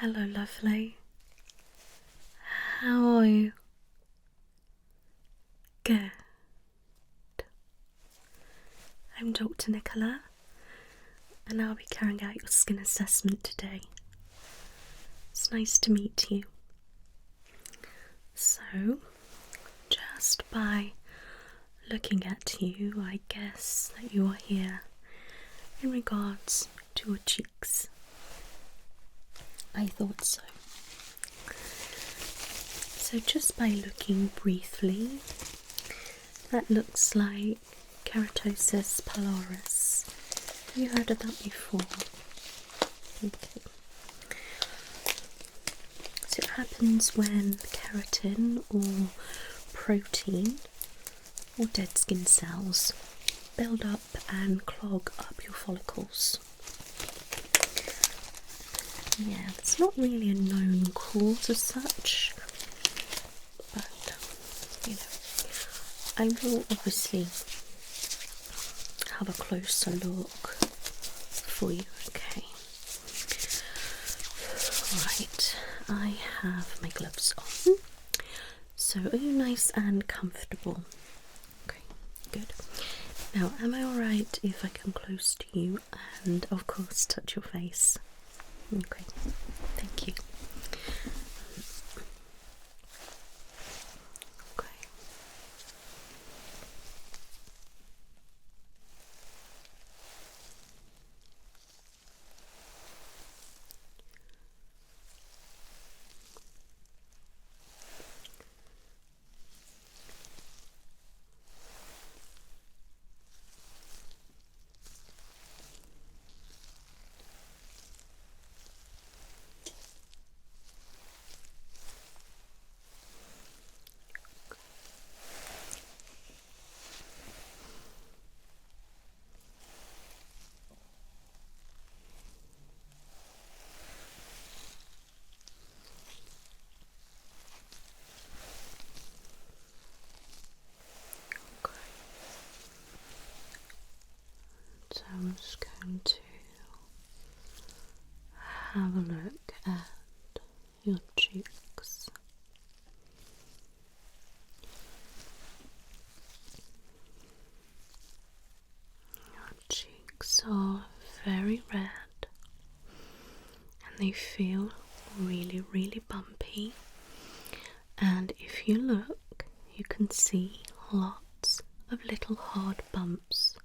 Hello, lovely. How are you? Good. I'm Dr. Nicola, and I'll be carrying out your skin assessment today. It's nice to meet you. So, just by looking at you, I guess that you are here in regards to your cheeks. I thought so. So just by looking briefly, that looks like keratosis pilaris. Have you heard of that before? Okay. So it happens when keratin or protein or dead skin cells build up and clog up your follicles. Yeah, it's not really a known cause as such, but you know, I will obviously have a closer look for you, okay? Right, I have my gloves on, so are you nice and comfortable? Okay, good. Now, am I alright if I come close to you and, of course, touch your face? Okay, thank you. Okay. So I'm just going to have a look at your cheeks. Your cheeks are very red and they feel really, really bumpy. And if you look, you can see lots of little hard bumps,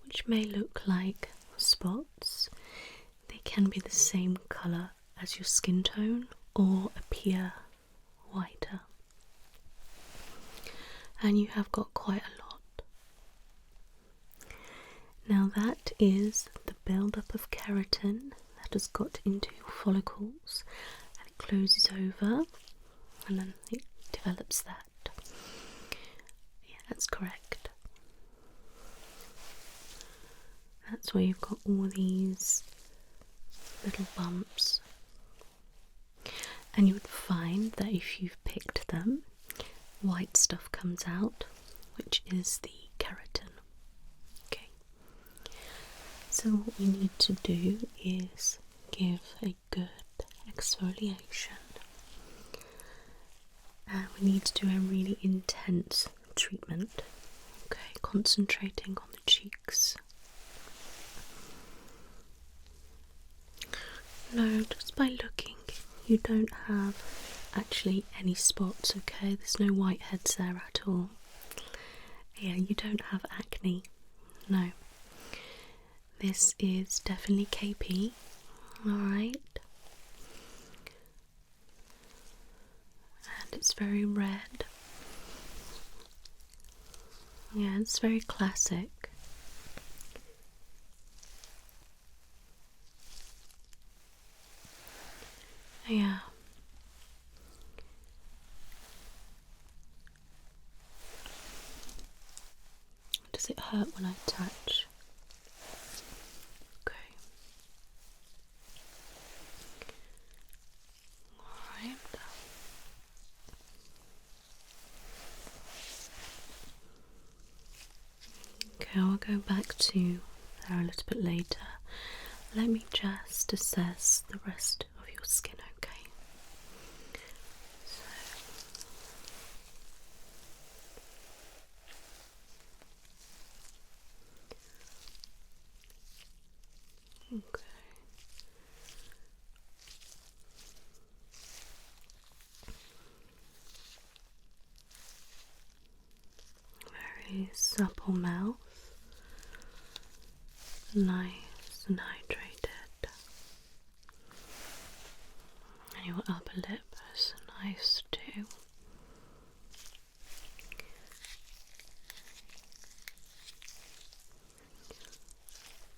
which may look like spots. They can be the same colour as your skin tone or appear whiter. And you have got quite a lot. Now that is the build-up of keratin that has got into your follicles, and it closes over and then it develops that. Yeah, that's correct. That's where you've got all these little bumps, and you would find that if you've picked them, white stuff comes out, which is the keratin. Okay, so what we need to do is give a good exfoliation, and we need to do a really intense treatment. Okay, concentrating on the cheeks. No, just by looking, you don't have actually any spots, okay? There's no whiteheads there at all. Yeah, you don't have acne. No. This is definitely KP, alright? And it's very red. Yeah, it's very classic. Yeah. Does it hurt when I touch? Okay. Alright. Okay, I'll go back to there a little bit later. Let me just assess the rest of your skin, okay? So, okay. Very supple mouth, nice and hydrated, and your upper lip is nice too.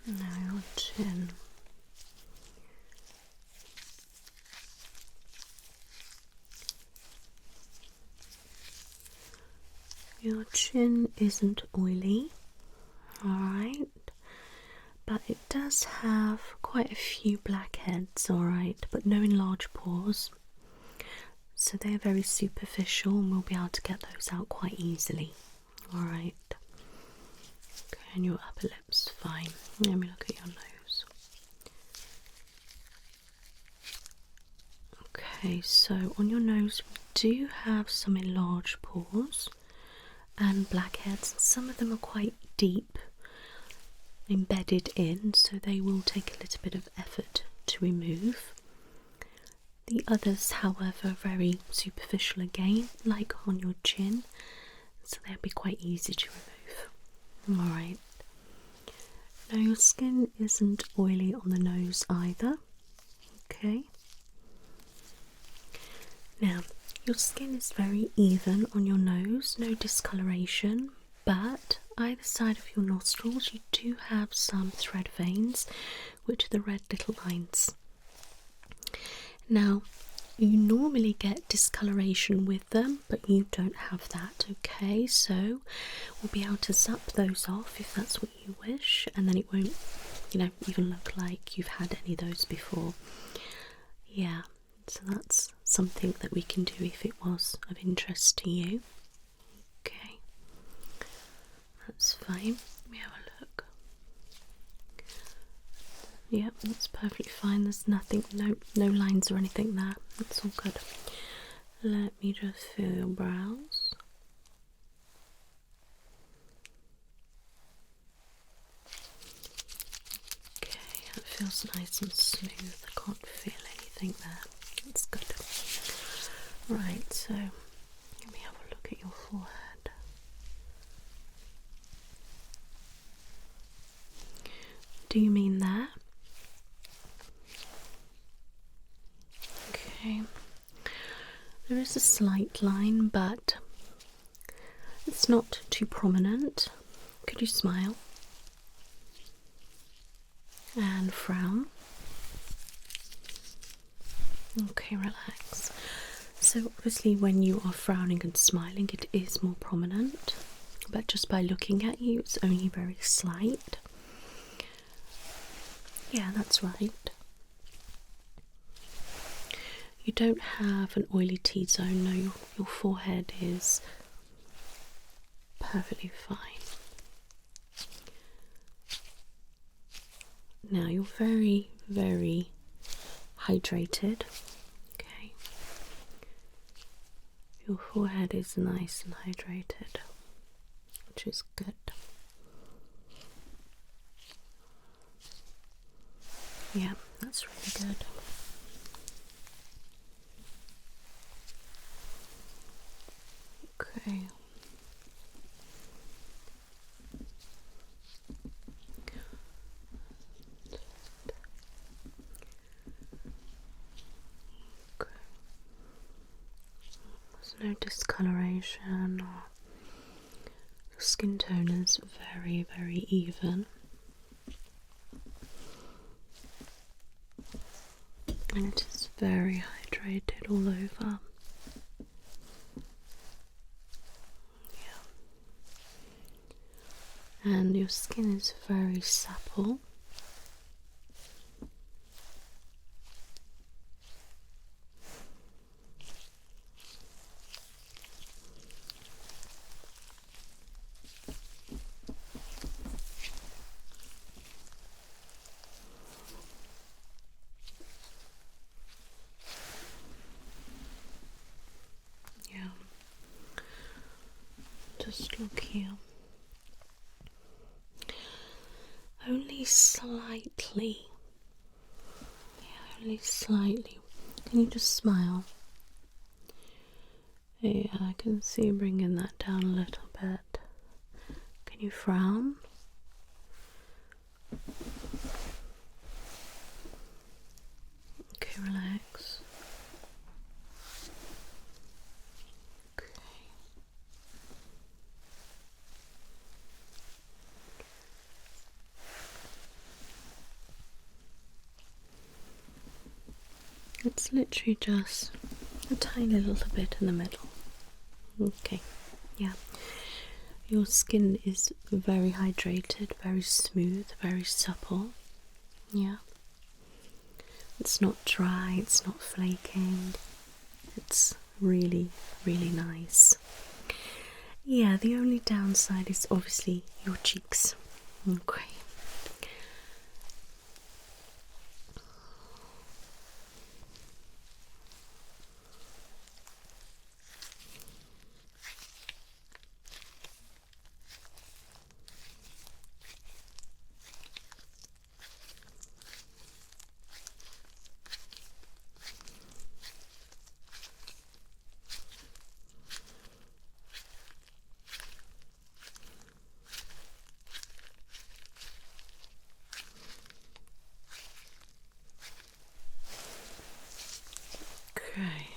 Now your chin. Your chin isn't oily, alright, but it does have quite a few blackheads, alright, but no enlarged pores, so they're very superficial and we'll be able to get those out quite easily, alright. Okay, and your upper lip's fine. Let me look at your nose. Okay, so on your nose we do have some enlarged pores and blackheads. Some of them are quite deep embedded in, so they will take a little bit of effort to remove. The others, however, very superficial again, like on your chin, so they'll be quite easy to remove. Alright. Now your skin isn't oily on the nose either. Okay. Now your skin is very even on your nose, no discoloration, but either side of your nostrils you do have some thread veins, which are the red little lines. Now you normally get discoloration with them, but you don't have that, okay? So we'll be able to zap those off if that's what you wish, and then it won't, even look like you've had any of those before. Yeah, so that's something that we can do if it was of interest to you. Okay, that's fine. Let me have a look. Yep, that's perfectly fine. There's nothing, no lines or anything there. That's all good. Let me just feel your brows. Okay, that feels nice and smooth. I can't feel anything there. That's good. Right, so let me have a look at your forehead. Do you mean there? Okay. There is a slight line, but it's not too prominent. Could you smile? And frown. Okay, relax. So obviously when you are frowning and smiling it is more prominent, but just by looking at you it's only very slight. Yeah, that's right. You don't have an oily T-zone, no, your forehead is perfectly fine. Now you're very, very hydrated. Okay. Your forehead is nice and hydrated, which is good. Yeah, that's really good. Okay. There's no discoloration. Your skin tone is very, very even. And it is very hydrated all over. Yeah. And your skin is very supple. just look here. Only slightly. Yeah, only slightly. Can you just smile? Yeah, I can see you bringing that down a little bit. Can you frown? Okay, relax. Okay. It's literally just a tiny little bit in the middle. Okay, yeah. Your skin is very hydrated, very smooth, very supple. Yeah. It's not dry, it's not flaking. It's really, really nice. Yeah, the only downside is obviously your cheeks. Okay. Okay.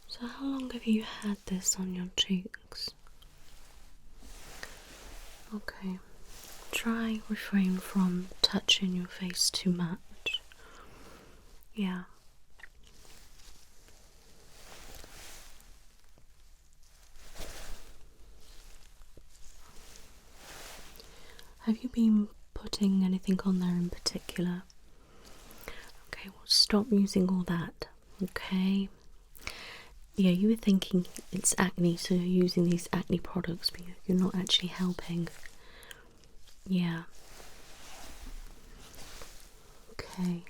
So how long have you had this on your cheeks? Okay. Try refrain from touching your face too much. Yeah. Have you been putting anything on there in particular? Okay, well stop using all that. Okay. Yeah, you were thinking it's acne, so you're using these acne products, but you're not actually helping. Yeah. Okay.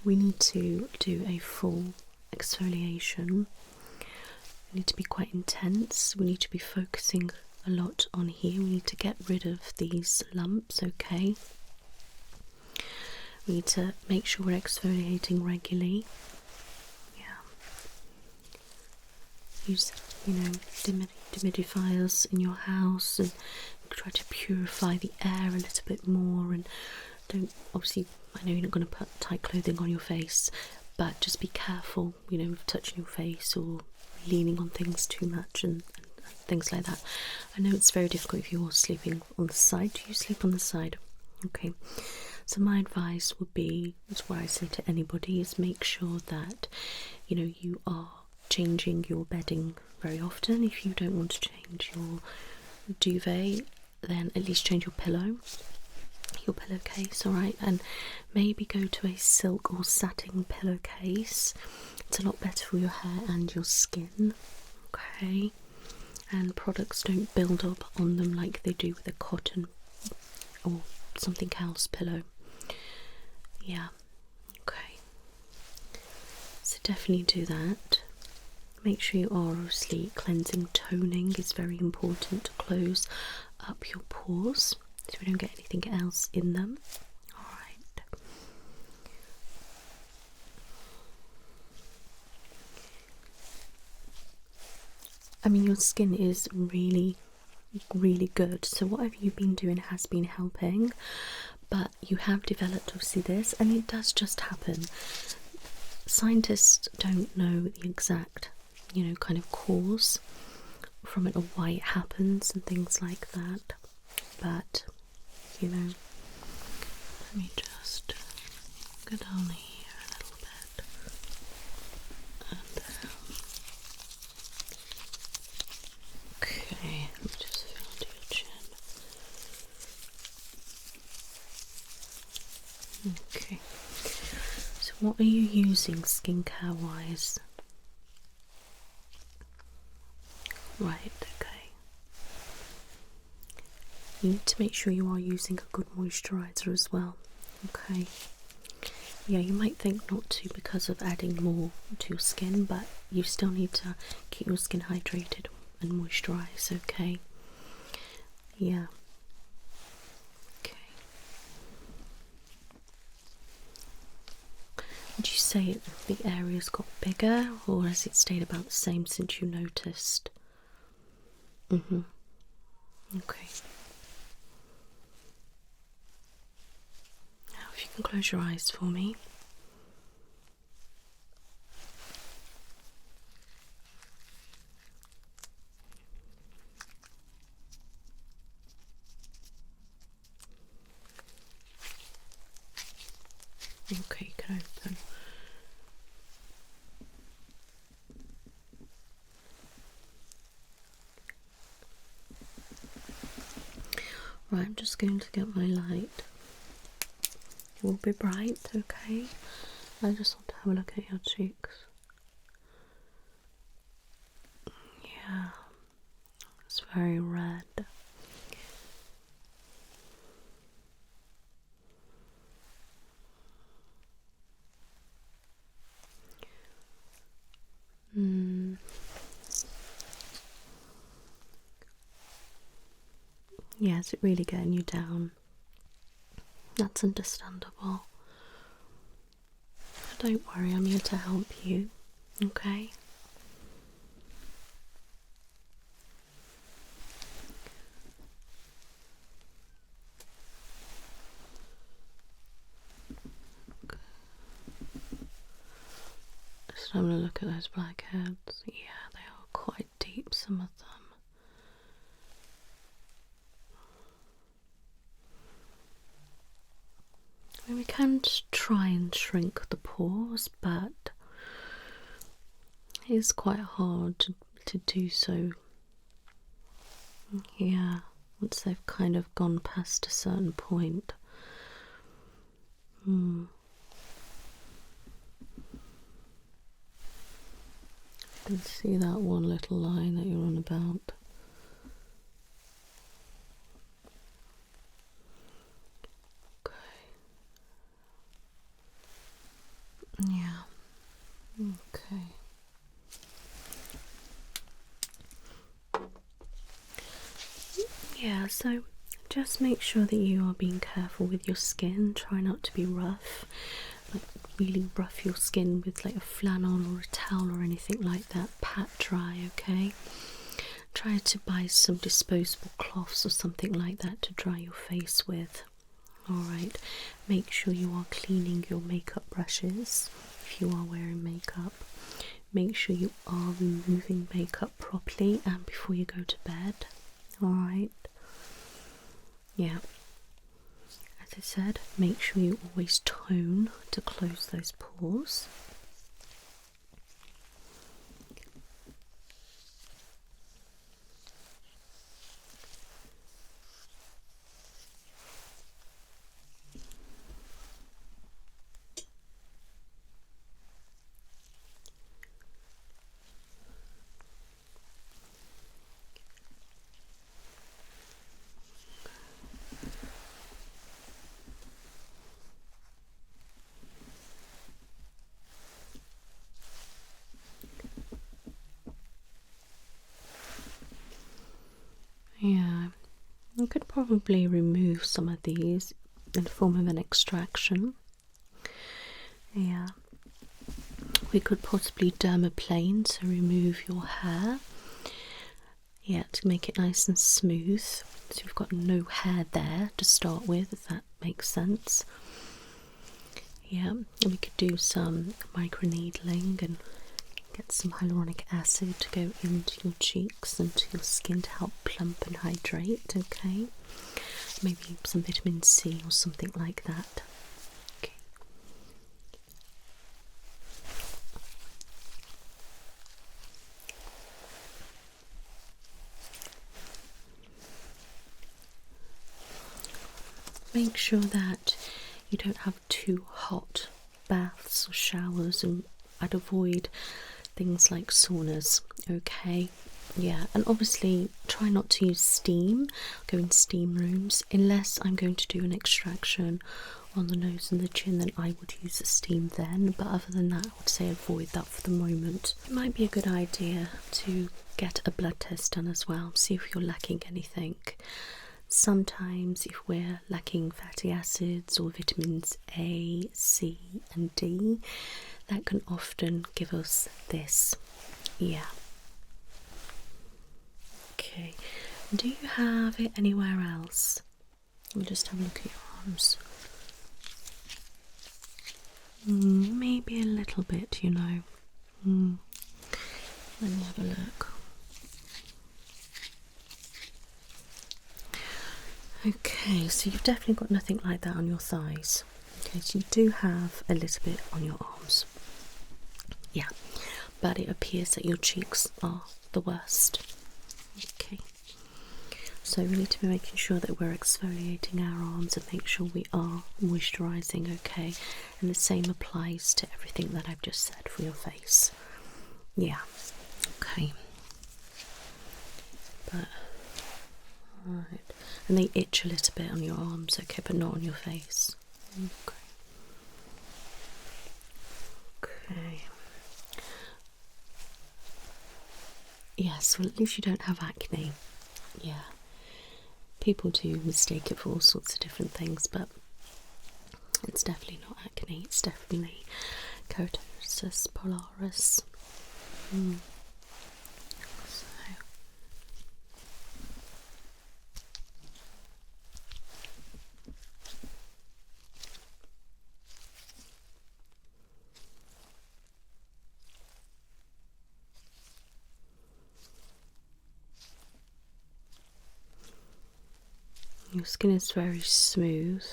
We need to do a full exfoliation. We need to be quite intense. We need to be focusing a lot on here. We need to get rid of these lumps, okay? We need to make sure we're exfoliating regularly. Yeah. Use, dehumidifiers in your house and try to purify the air a little bit more. And don't, obviously, I know you're not going to put tight clothing on your face, but just be careful, with touching your face or leaning on things too much and things like that. I know it's very difficult if you're sleeping on the side. Do you sleep on the side? Okay. So my advice would be, it's what I say to anybody, is make sure that, you are changing your bedding very often. If you don't want to change your duvet, then at least change your pillowcase, alright? And maybe go to a silk or satin pillowcase. It's a lot better for your hair and your skin, okay? And products don't build up on them like they do with a cotton or something else pillow. Yeah, okay. So definitely do that. Make sure you are obviously cleansing. Toning is very important to close up your pores so we don't get anything else in them. Alright. I mean, your skin is really, really good, so whatever you've been doing has been helping, but you have developed obviously this, and it does just happen. Scientists don't know the exact kind of cause from it or why it happens and things like that, but let me just go down here a little bit and okay, let me just feel under your chin. What are you using skincare wise? Right, okay. You need to make sure you are using a good moisturiser as well. Okay. Yeah, you might think not to because of adding more to your skin, but you still need to keep your skin hydrated and moisturised, okay? Yeah. Okay. Would you say the area's got bigger, or has it stayed about the same since you noticed? Okay. Now if you can close your eyes for me. Okay, you can open. Right, I'm just going to get my light. It will be bright, okay? I just want to have a look at your cheeks. Yeah, it's very red. Yeah, is it really getting you down? That's understandable. Don't worry, I'm here to help you, okay? Just having a look at those blackheads. Yeah, they are quite deep, some of them. I mean, we can try and shrink the pores, but it's quite hard to do so. Yeah, once they've kind of gone past a certain point. I can see that one little line that you're on about. Okay. Yeah. Okay. Yeah, so just make sure that you are being careful with your skin. Try not to be rough. Like really rough your skin with like a flannel or a towel or anything like that. Pat dry, okay? Try to buy some disposable cloths or something like that to dry your face with. Alright, make sure you are cleaning your makeup brushes if you are wearing makeup. Make sure you are removing makeup properly and before you go to bed. Alright. Yeah. As I said, make sure you always tone to close those pores. Yeah, you could probably remove some of these in the form of an extraction. Yeah, we could possibly dermaplane to remove your hair. Yeah, to make it nice and smooth. So you've got no hair there to start with, if that makes sense. Yeah, and we could do some microneedling and get some hyaluronic acid to go into your cheeks and to your skin to help plump and hydrate, okay? Maybe some vitamin C or something like that. Okay. Make sure that you don't have too hot baths or showers, and I'd avoid things like saunas, okay? Yeah, and obviously try not to use steam, go in steam rooms, unless I'm going to do an extraction on the nose and the chin, then I would use the steam then, but other than that I would say avoid that for the moment. It might be a good idea to get a blood test done as well, see if you're lacking anything. Sometimes if we're lacking fatty acids or vitamins A, C and D, that can often give us this. Yeah. Okay, do you have it anywhere else? Let me just have a look at your arms. Maybe a little bit, you know. Let me have a look. Okay, so you've definitely got nothing like that on your thighs. Okay, so you do have a little bit on your arms. Yeah, but it appears that your cheeks are the worst. Okay, so we need to be making sure that we're exfoliating our arms and make sure we are moisturising, okay? And the same applies to everything that I've just said for your face. Yeah, okay. But, alright. And they itch a little bit on your arms, okay, but not on your face. Okay. Okay. Yes, well at least you don't have acne. Yeah. People do mistake it for all sorts of different things, but it's definitely not acne, it's definitely keratosis pilaris. Your skin is very smooth,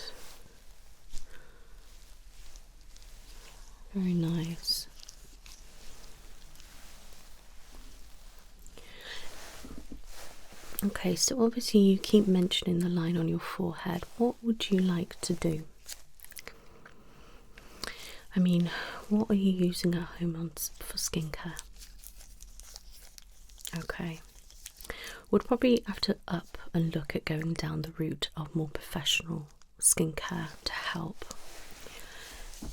very nice. Okay, so obviously you keep mentioning the line on your forehead. What would you like to do? I mean, what are you using at home for skincare? Okay. Would probably have to up and look at going down the route of more professional skincare to help.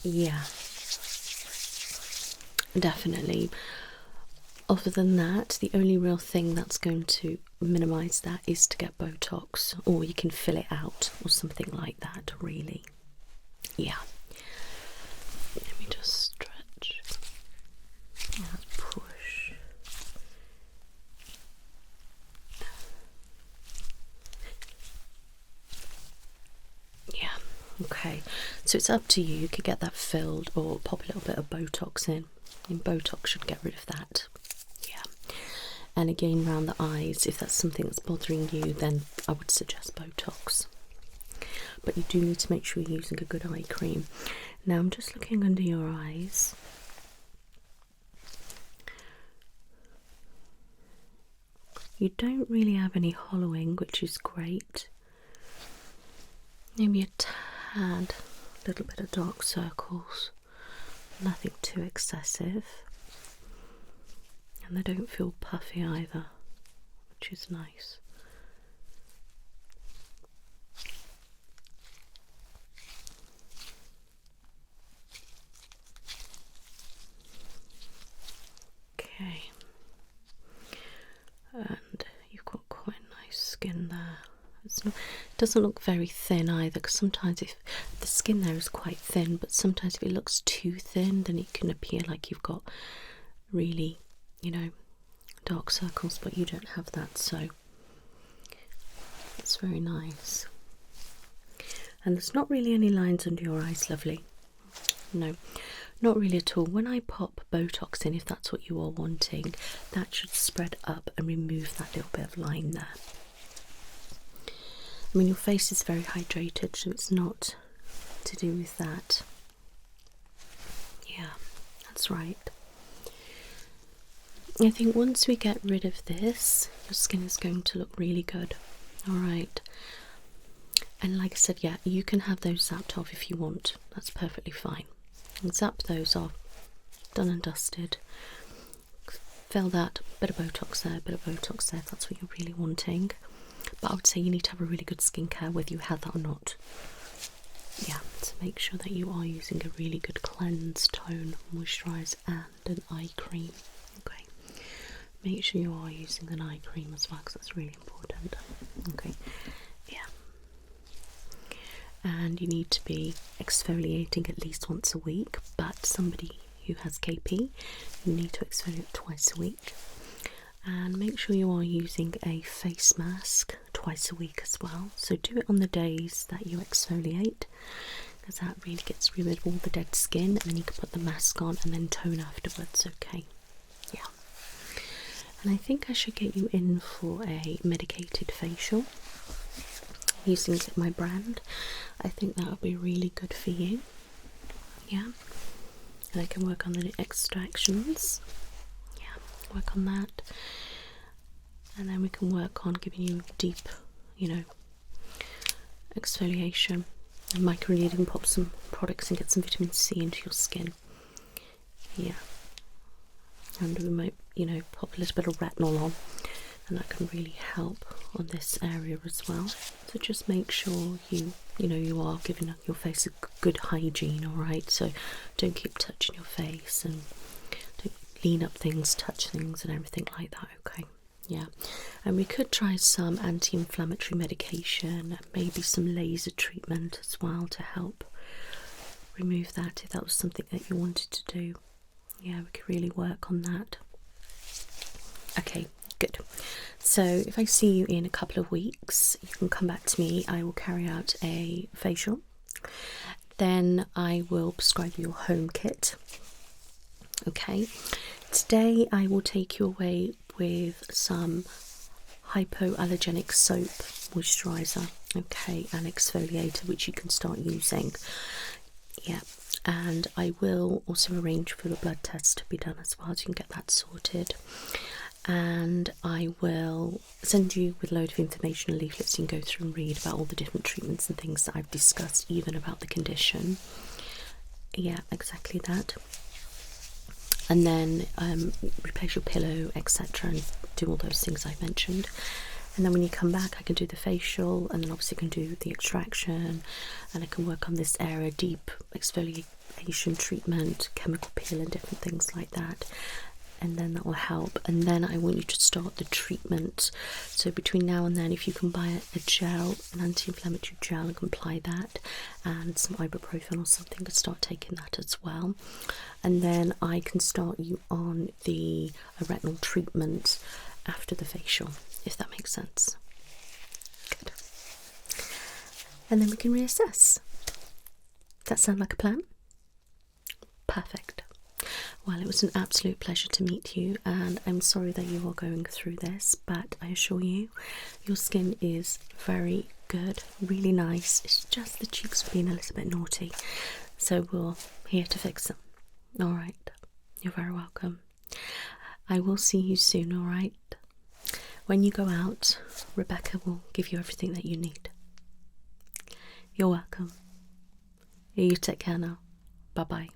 Yeah, definitely. Other than that, the only real thing that's going to minimise that is to get Botox, or you can fill it out or something like that, really. Yeah. Let me just stretch and push. Yeah, okay. So it's up to you. You could get that filled or pop a little bit of Botox in. And Botox should get rid of that. Yeah. And again, around the eyes, if that's something that's bothering you, then I would suggest Botox. But you do need to make sure you're using a good eye cream. Now I'm just looking under your eyes. You don't really have any hollowing, which is great. Maybe a tad, a little bit of dark circles. Nothing too excessive. And they don't feel puffy either, which is nice. Okay. And you've got quite nice skin there. It doesn't look very thin either, because sometimes if the skin there is quite thin, but sometimes if it looks too thin, then it can appear like you've got really, you know, dark circles, but you don't have that, so it's very nice. And there's not really any lines under your eyes, lovely. No, not really at all. When I pop Botox in, if that's what you are wanting, that should spread up and remove that little bit of line there. I mean, your face is very hydrated, so it's not to do with that. Yeah, that's right. I think once we get rid of this, your skin is going to look really good. Alright. And like I said, yeah, you can have those zapped off if you want. That's perfectly fine. zap those off, done and dusted. Fill that, bit of Botox there, bit of Botox there, if that's what you're really wanting. But I would say you need to have a really good skincare whether you have that or not. Yeah, so make sure that you are using a really good cleanse, tone, moisturise and an eye cream. Okay, make sure you are using an eye cream as well because that's really important. Okay, yeah. And you need to be exfoliating at least once a week, but somebody who has KP, you need to exfoliate twice a week. And make sure you are using a face mask twice a week as well. So do it on the days that you exfoliate, because that really gets rid of all the dead skin, and then you can put the mask on and then tone afterwards. Okay, yeah. And I think I should get you in for a medicated facial using my brand. I think that would be really good for you. Yeah, and I can work on the extractions. Yeah, work on that, and then we can work on giving you deep, you know, exfoliation and microneedling, pop some products and get some vitamin C into your skin. Yeah, and we might, you know, pop a little bit of retinol on, and that can really help on this area as well. So just make sure you know you are giving your face a good hygiene. All right, so don't keep touching your face and don't lean up things, touch things and everything like that. Okay, yeah. And we could try some anti-inflammatory medication, maybe some laser treatment as well to help remove that if that was something that you wanted to do. Yeah, we could really work on that. Okay, good. So if I see you in a couple of weeks, you can come back to me. I will carry out a facial. Then I will prescribe you your home kit. Okay. Today I will take you away with some hypoallergenic soap moisturiser, okay, and exfoliator, which you can start using. Yeah. And I will also arrange for the blood test to be done as well, so you can get that sorted. And I will send you with a load of information and leaflets you can go through and read about all the different treatments and things that I've discussed, even about the condition. Yeah, exactly that. And then replace your pillow, etc., and do all those things I mentioned. And then when you come back, I can do the facial, and then obviously I can do the extraction, and I can work on this area, deep exfoliation treatment, chemical peel and different things like that. And then that will help. And then I want you to start the treatment. So between now and then, if you can buy a gel, an anti-inflammatory gel, and apply that, and some ibuprofen or something, and start taking that as well. And then I can start you on the retinol treatment after the facial, if that makes sense. Good. And then we can reassess. Does that sound like a plan? Perfect. Well, it was an absolute pleasure to meet you, and I'm sorry that you are going through this, but I assure you, your skin is very good, really nice. It's just the cheeks being a little bit naughty, so we're here to fix them. Alright, you're very welcome. I will see you soon, alright? When you go out, Rebecca will give you everything that you need. You're welcome. You take care now. Bye-bye.